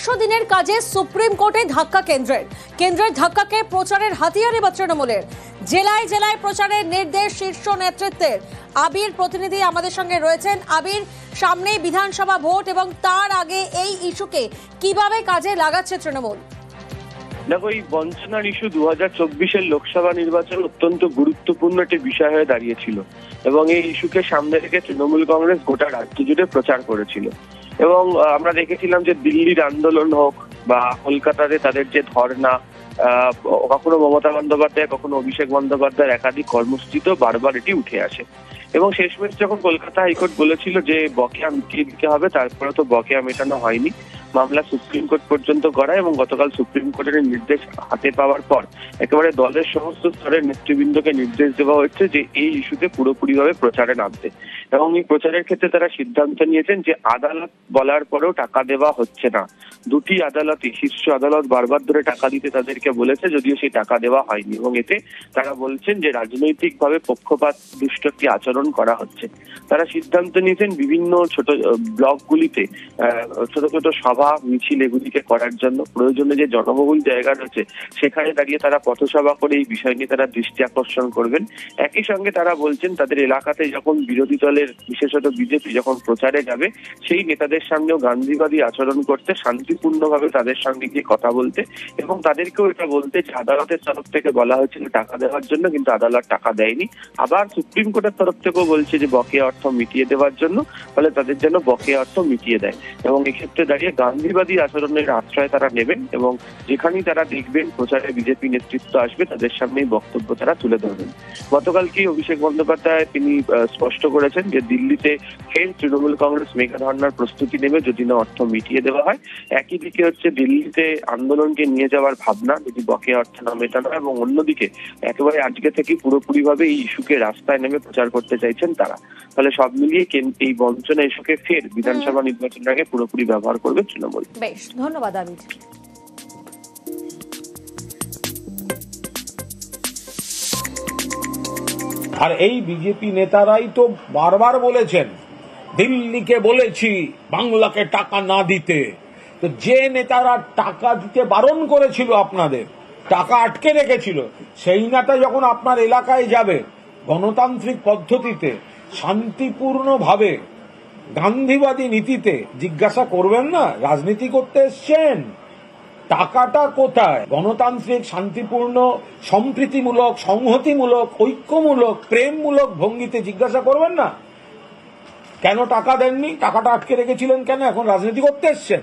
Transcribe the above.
100 দিনের কাজে সুপ্রিম কোর্টে ধাক্কা কেন্দ্রের ধাক্কাকে প্রচারের হাতিয়ার এবার তৃণমূলের। জেলায় জেলায় প্রচারের নির্দেশ শীর্ষ নেতৃত্বের। আবির প্রতিনিধি আমাদের সঙ্গে রয়েছেন। আবির, সামনে বিধানসভা ভোট এবং তার আগে এই ইস্যুকে কিভাবে কাজে লাগাচ্ছে তৃণমূল? দেখো, এই বঞ্চনার ইস্যু 2024-এর লোকসভা নির্বাচন অত্যন্ত গুরুত্বপূর্ণ একটি বিষয় হয়ে দাঁড়িয়েছিল এবং এই ইস্যুকে সামনে রেখে তৃণমূল কংগ্রেস গোটা রাজ্য জুড়ে প্রচার করেছিল। এবং আমরা দেখেছিলাম যে দিল্লির আন্দোলন হোক বা কলকাতাতে তাদের যে ধর্ণা, কখনো মমতা বন্দ্যোপাধ্যায় কখনো অভিষেক বন্দ্যোপাধ্যায়ের একাধিক কর্মসূচিতেও বারবার এটি উঠে আসে। এবং শেষমেশ যখন কলকাতা হাইকোর্ট বলেছিল যে বকেয়া মিটিয়ে দিতে হবে, তারপরে তো বকেয়া মেটানো হয়নি, মামলা সুপ্রিম কোর্ট পর্যন্ত গড়ায় এবং গতকাল সুপ্রিম কোর্টের নির্দেশ হাতে পাওয়ার পর একেবারে দলের সমস্ত স্তরের নেতৃবৃন্দকে নির্দেশ দেওয়া হচ্ছে যে এই ইস্যুতে পুরোপুরিভাবে প্রচারে নামতে। এবং এই প্রচারের ক্ষেত্রে তারা সিদ্ধান্ত নিয়েছেন যে আদালত বলার পরেও টাকা দেওয়া হচ্ছে না। দুটি আদালতই, শীর্ষ আদালত বারবার ধরে টাকা দিতে তাদেরকে বলেছে, যদিও সেই টাকা দেওয়া হয়নি। এবং এতে তারা বলছেন যে রাজনৈতিকভাবে পক্ষপাত দুষ্ট একটি আচরণ করা হচ্ছে। তারা সিদ্ধান্ত নিয়েছেন বিভিন্ন ছোট ব্লকগুলিতে ছোট ছোট সভা মিছিল এগুলিকে করার জন্য। প্রয়োজনে যে জনবহুল জায়গা রয়েছে সেখানে দাঁড়িয়ে তারা পথসভা করে এই বিষয় নিয়ে তারা দৃষ্টি আকর্ষণ করবেন। একই সঙ্গে তারা বলছেন তাদের এলাকাতে যখন বিরোধী দলের, বিশেষত বিজেপি যখন প্রচারে যাবে, সেই নেতাদের সামনেও গান্ধীবাদী আচরণ করতে, শান্তিপূর্ণভাবে তাদের সঙ্গে গিয়ে কথা বলতে এবং তাদেরকেও এটা বলতে যে আদালতের তরফ থেকে বলা হয়েছিল টাকা দেওয়ার জন্য, কিন্তু আদালত টাকা দেয়নি। আবার সুপ্রিম কোর্টের তরফ থেকেও বলছে যে বকেয়া অর্থ মিটিয়ে দেওয়ার জন্য, ফলে তাদের যেন বকেয়া অর্থ মিটিয়ে দেয়। এবং এক্ষেত্রে দাঁড়িয়ে গান্ধীবাদী আচরণের আশ্রয় তারা নেবেন এবং যেখানেই তারা দেখবেন প্রচারে বিজেপি নেতৃত্ব আসবে, তাদের সামনেই বক্তব্য তারা তুলে ধরবেন। গতকালকে অভিষেক বন্দ্যোপাধ্যায় তিনি স্পষ্ট করেছেন যে দিল্লিতে ফের তৃণমূল কংগ্রেস মেগা ধর্নার প্রস্তুতি নেবে যদি না অর্থ মিটিয়ে দেওয়া হয়। একই দিকে হচ্ছে দিল্লিতে আন্দোলনকে নিয়ে যাওয়ার ভাবনা যদি বকেয়া অর্থ না মেটানো হয়, এবং অন্যদিকে একেবারে আজকে থেকে পুরোপুরিভাবে এই ইস্যুকে রাস্তায় নেমে প্রচার করতে চাইছেন তারা। ফলে সব মিলিয়ে এই বঞ্চনা ইস্যুকে ফের বিধানসভা নির্বাচনের আগে পুরোপুরি ব্যবহার করবে তৃণমূল। বেশ, ধন্যবাদ আবির। আর এই বিজেপি নেতারাই তো বারবার বলেছেন, দিল্লিকে বলেছি বাংলাকে টাকা না দিতে। তো যে নেতারা টাকা দিতে বারণ করেছিল, আপনাদের টাকা আটকে রেখেছিল, সেই নেতা যখন আপনার এলাকায় যাবে গণতান্ত্রিক পদ্ধতিতে, শান্তিপূর্ণভাবে, গান্ধীবাদী নীতিতে, জিজ্ঞাসা করবেন না রাজনীতি করতে এসছেন, টাকাটা কোথায়? গণতান্ত্রিক, শান্তিপূর্ণ, সম্প্রীতিমূলক, সংহতিমূলক, ঐক্যমূলক, প্রেমমূলক ভঙ্গিতে জিজ্ঞাসা করবেন না কেন টাকা দেননি, টাকাটা আটকে রেখেছিলেন কেন, এখন রাজনীতি করতে এসছেন।